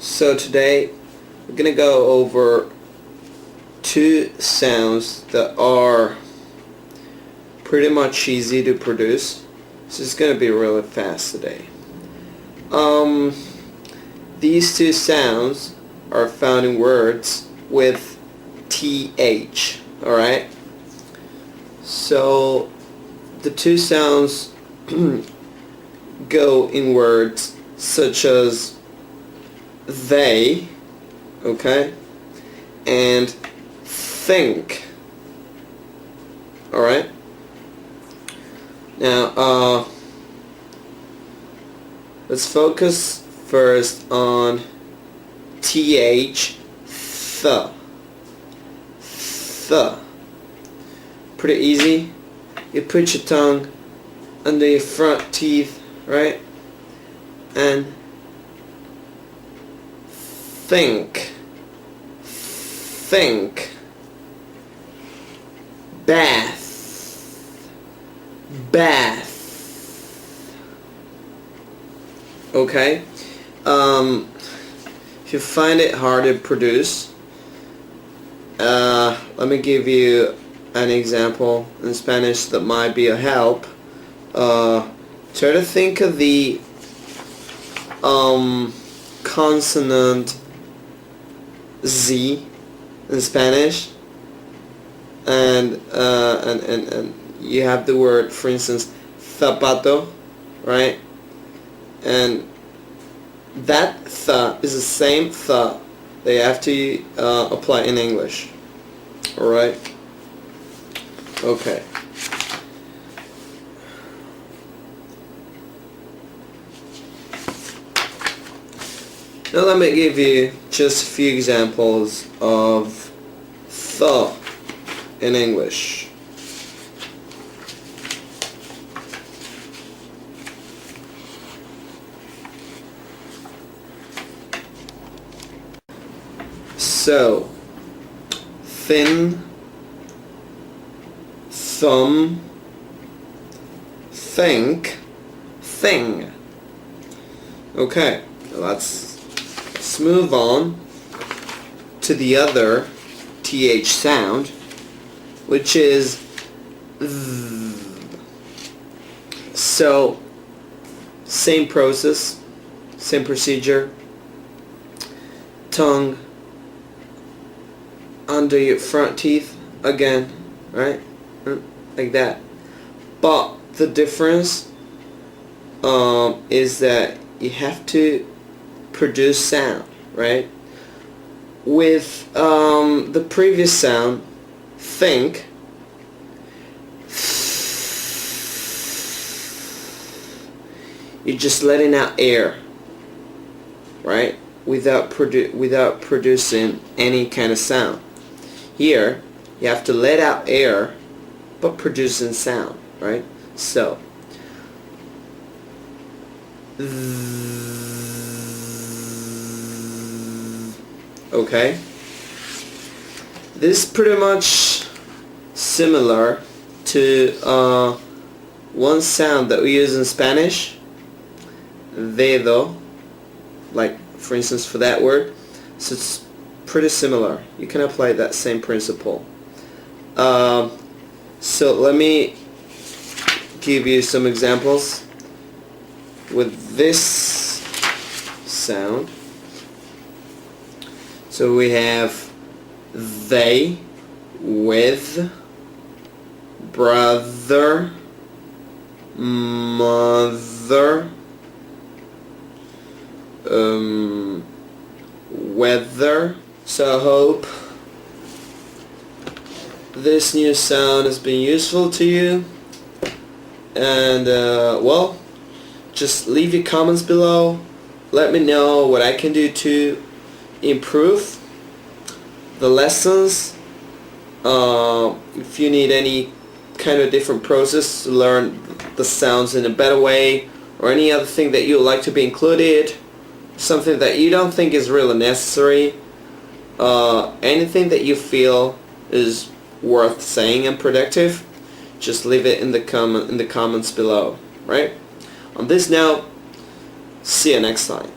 So today we're gonna go over two sounds that are pretty much easy to produce. So it's gonna be really fast today. These two sounds are found in words with TH, alright? So the two sounds go in words such as they, okay, and think, alright? Now, let's focus first on TH, th. Th. Pretty easy. You put your tongue under your front teeth, right? And think. Think. Bath. Bath. Okay? If you find it hard to produce, let me give you an example in Spanish that might be a help. Try to think of the consonant Z in Spanish, and you have the word, for instance, zapato, right? And that th is the same th that you have to apply in English. Alright? Okay. Now let me give you just a few examples of th in English. So, thin, thumb, think, thing. Okay, let's move on to the other TH sound, which is th. So, same process, same procedure. Tongue under your front teeth again, right? Like that. But the difference is that you have to produce sound, right? With the previous sound, think, you're just letting out air, right? Without producing any kind of sound. Here, you have to let out air, but producing sound, right? So, okay. This is pretty much similar to one sound that we use in Spanish, dedo, like for instance for that word. So it's pretty similar. You can apply that same principle. So let me give you some examples with this sound. So we have they, with, brother, mother, weather. So I hope this new sound has been useful to you, and well, just leave your comments below. Let me know what I can do to improve the lessons. If you need any kind of different process to learn the sounds in a better way, or any other thing that you would like to be included, something that you don't think is really necessary, anything that you feel is worth saying and productive, just leave it in the comments below, right? On this note, see you next time.